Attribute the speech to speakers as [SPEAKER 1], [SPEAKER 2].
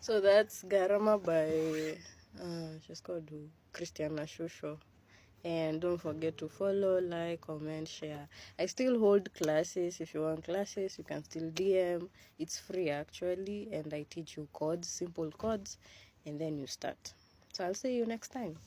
[SPEAKER 1] So that's Garama by she's called Christiana Shusho. And don't forget to follow, like, comment, share. I still hold classes. If you want classes, you can still DM. It's free actually, and I teach you codes, simple codes, and then you start. So I'll see you next time.